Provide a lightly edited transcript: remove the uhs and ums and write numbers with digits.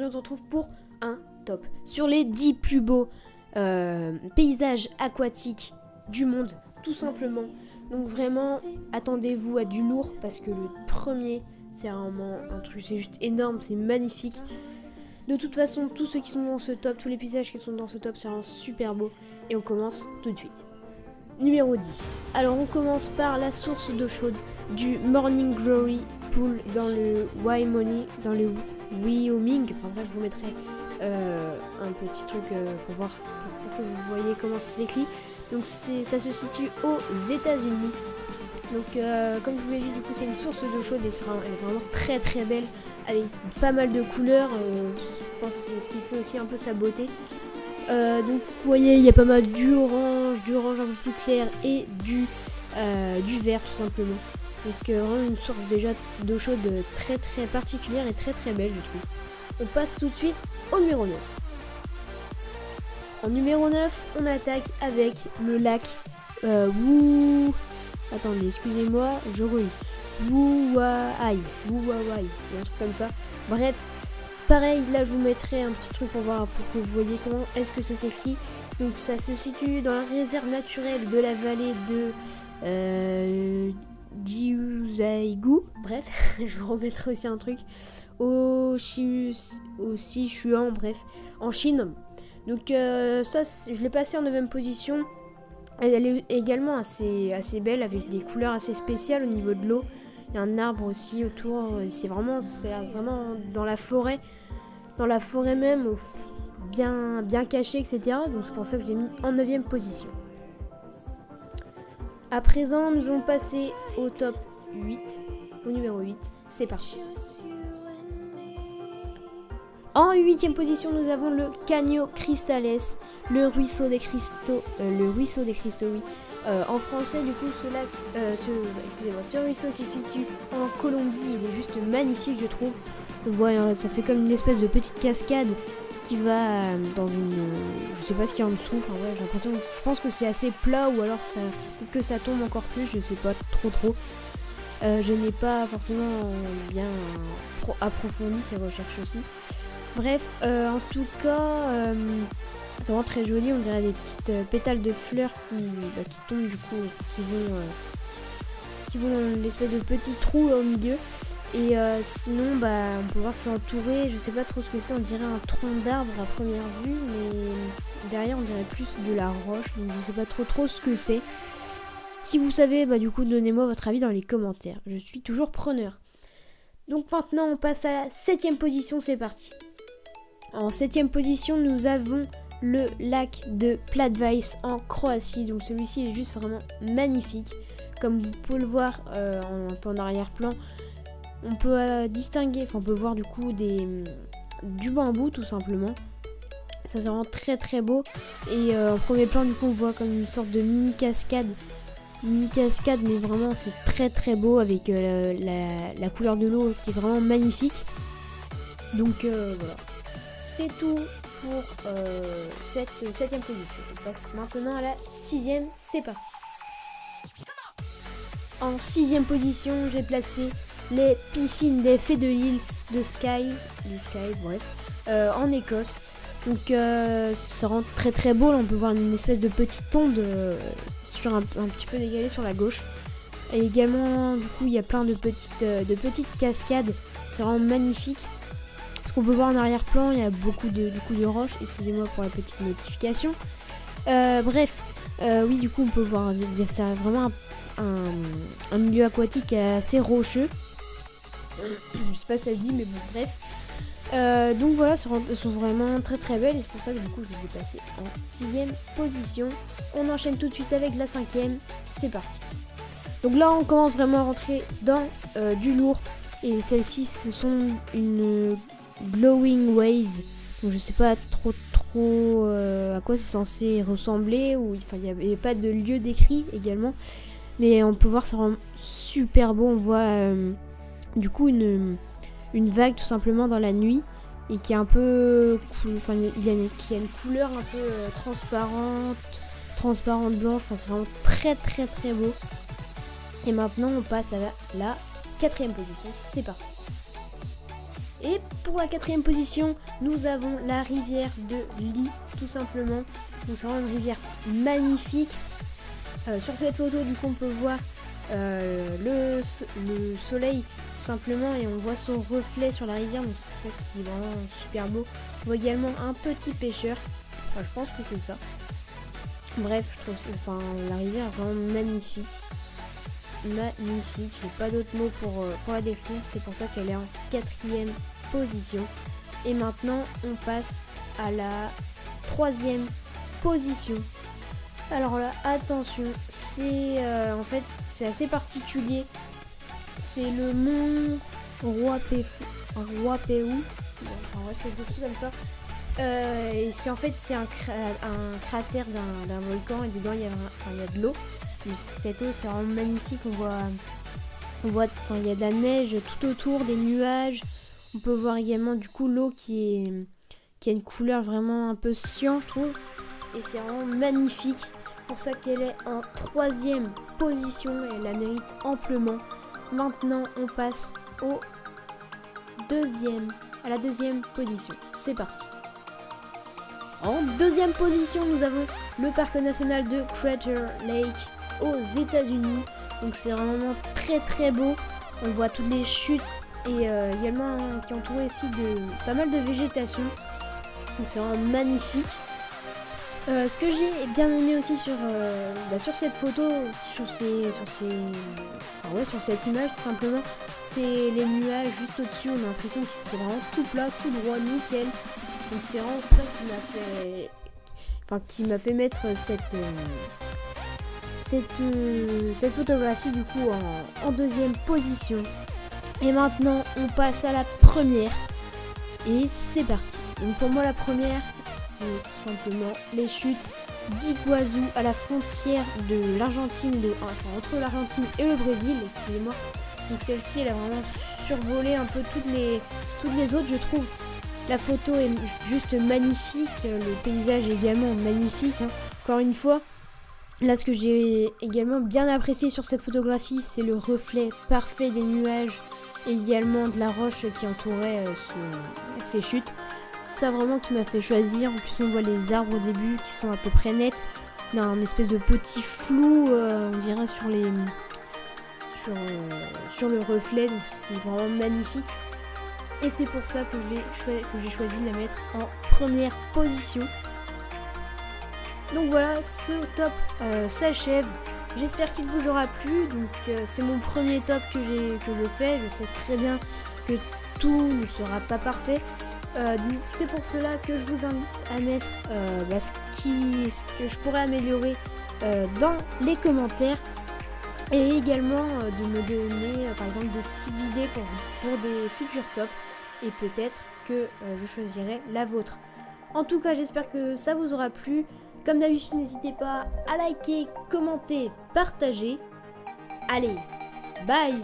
aujourd'hui on se retrouve pour un top sur les 10 plus beaux paysages aquatiques du monde, tout simplement. Donc vraiment, attendez-vous à du lourd parce que le premier, c'est vraiment un truc, c'est juste énorme, c'est magnifique. De toute façon, tous ceux qui sont dans ce top, tous les paysages qui sont dans ce top, c'est vraiment super beau. Et on commence tout de suite. Numéro 10. Alors on commence par la source d'eau chaude du Morning Glory Pool dans le Wyoming, Enfin bref, je vous mettrai un petit truc pour voir, pour que vous voyez comment ça s'écrit. Donc ça se situe aux États-Unis. Donc comme je vous l'ai dit, du coup c'est une source d'eau chaude et elle est vraiment très très belle avec pas mal de couleurs. Je pense que c'est ce qui fait aussi un peu sa beauté. Donc vous voyez, il y a pas mal du orange un peu plus clair et du vert tout simplement. Donc vraiment une source déjà d'eau chaude très très particulière et très très belle, je trouve. On passe tout de suite au numéro 9. En numéro 9, on attaque avec le lac Attendez, excusez-moi, je relis. Wuwai, un truc comme ça. Bref, pareil, là je vous mettrai un petit truc pour voir, pour que vous voyez comment est-ce que ça s'écrit. Donc ça se situe dans la réserve naturelle de la vallée de Jiuzhaigou. Bref, je vous remettrai aussi un truc. Au Sichuan, bref, en Chine. Donc ça, je l'ai passé en 9ème position. Elle est également assez belle avec des couleurs assez spéciales au niveau de l'eau. Il y a un arbre aussi autour. C'est vraiment dans la forêt même, bien caché, etc. Donc c'est pour ça que j'ai mis en 9ème position. À présent, nous allons passer au top 8, au numéro 8. C'est parti. En 8ème position, nous avons le Caño Cristales, le ruisseau des cristaux, oui. En français, du coup, ce ruisseau se situe en Colombie. Il est juste magnifique, je trouve. On voit, ça fait comme une espèce de petite cascade qui va dans une, je sais pas ce qu'il y a en dessous. Enfin ouais, j'ai l'impression, je pense que c'est assez plat ou alors peut-être que ça tombe encore plus. Je sais pas trop. Je n'ai pas forcément bien approfondi ces recherches aussi. Bref, en tout cas, c'est vraiment très joli. On dirait des petites pétales de fleurs qui tombent du coup, qui vont dans l'espèce de petit trou au milieu. Et sinon, on peut voir c'est entouré. Je sais pas trop ce que c'est. On dirait un tronc d'arbre à première vue, mais derrière on dirait plus de la roche. Donc je sais pas trop ce que c'est. Si vous savez, du coup, donnez-moi votre avis dans les commentaires. Je suis toujours preneur. Donc maintenant, on passe à la 7ème position. C'est parti. En 7ème position, nous avons le lac de Plitvice en Croatie. Donc celui-ci est juste vraiment magnifique. Comme vous pouvez le voir un peu en arrière-plan, on peut on peut voir du coup du bambou tout simplement. Ça c'est vraiment très très beau. Et en premier plan, du coup, on voit comme une sorte de mini cascade, mais vraiment c'est très très beau avec la couleur de l'eau qui est vraiment magnifique. Donc voilà. C'est tout pour cette 7ème position. On passe maintenant à la 6ème, c'est parti. En 6ème position, j'ai placé les piscines des Fées de l'île de Skye, en Écosse. Donc ça rend très très beau. Là, on peut voir une espèce de petite onde sur un petit peu décalée sur la gauche. Et également, du coup, il y a plein de petites cascades. C'est vraiment magnifique. Ce qu'on peut voir en arrière-plan, il y a beaucoup de roches. Excusez-moi pour la petite notification. Oui, du coup, on peut voir, c'est vraiment un milieu aquatique assez rocheux. Je sais pas si ça se dit, mais bon, bref. Donc voilà, elles sont vraiment très très belles et c'est pour ça que du coup, je les ai placées en 6ème position. On enchaîne tout de suite avec la 5ème. C'est parti. Donc là, on commence vraiment à rentrer dans du lourd. Et celles-ci, ce sont une glowing wave. Donc je sais pas trop à quoi c'est censé ressembler. Il n'y a pas de lieu décrit également. Mais on peut voir, c'est vraiment super beau. On voit du coup une vague tout simplement dans la nuit. Et qui est un peu... qui a une couleur un peu transparente blanche. Enfin, c'est vraiment très très très beau. Et maintenant on passe à la 4ème position. C'est parti. Et pour la 4e position, nous avons la rivière de Lee, tout simplement. Donc c'est vraiment une rivière magnifique. Sur cette photo, du coup, on peut voir le soleil, tout simplement, et on voit son reflet sur la rivière. Donc c'est ça qui est vraiment super beau. On voit également un petit pêcheur. Enfin, je pense que c'est ça. Bref, je trouve la rivière est vraiment magnifique. Magnifique, j'ai pas d'autres mots pour la décrire, c'est pour ça qu'elle est en 4e position. Et maintenant on passe à la 3e position. Alors là, attention, c'est en fait c'est assez particulier. C'est le mont Ruapehu, bref, quelque chose comme ça. Et c'est en fait c'est un cratère d'un volcan, et dedans il y a de l'eau. Mais cette eau c'est vraiment magnifique, on voit il y a de la neige tout autour, des nuages. On peut voir également du coup l'eau qui a une couleur vraiment un peu cyan, je trouve. Et c'est vraiment magnifique. C'est pour ça qu'elle est en 3e position et elle la mérite amplement. Maintenant on passe à la 2e position. C'est parti. En 2e position, nous avons le parc national de Crater Lake aux États-Unis. Donc c'est vraiment très très beau. On voit toutes les chutes et également qui est entouré aussi de pas mal de végétation. Donc c'est vraiment magnifique. Ce que j'ai bien aimé aussi sur cette photo, sur cette image tout simplement, c'est les nuages juste au-dessus. On a l'impression que c'est vraiment tout plat, tout droit, nickel. Donc c'est vraiment ça qui m'a fait mettre cette photographie du coup en 2e position. Et maintenant on passe à la première. Et c'est parti. Donc pour moi la première, c'est tout simplement les chutes d'Iguazu à la frontière de l'Argentine, entre l'Argentine et le Brésil, excusez-moi. Donc celle-ci elle a vraiment survolé un peu toutes les autres, je trouve. La photo est juste magnifique, le paysage est également magnifique, hein. Encore une fois, là ce que j'ai également bien apprécié sur cette photographie, c'est le reflet parfait des nuages et également de la roche qui entourait ces chutes. Ça vraiment qui m'a fait choisir. En plus on voit les arbres au début qui sont à peu près nets. Il y a un espèce de petit flou, on dirait sur le reflet, donc c'est vraiment magnifique. Et c'est pour ça que j'ai choisi de la mettre en première position. Donc voilà, ce top s'achève. J'espère qu'il vous aura plu. Donc c'est mon premier top que je fais. Je sais très bien que tout ne sera pas parfait. C'est pour cela que je vous invite à mettre ce que je pourrais améliorer dans les commentaires. Et également de me donner par exemple des petites idées pour des futurs tops. Et peut-être que je choisirai la vôtre. En tout cas, j'espère que ça vous aura plu. Comme d'habitude, n'hésitez pas à liker, commenter, partager. Allez, bye!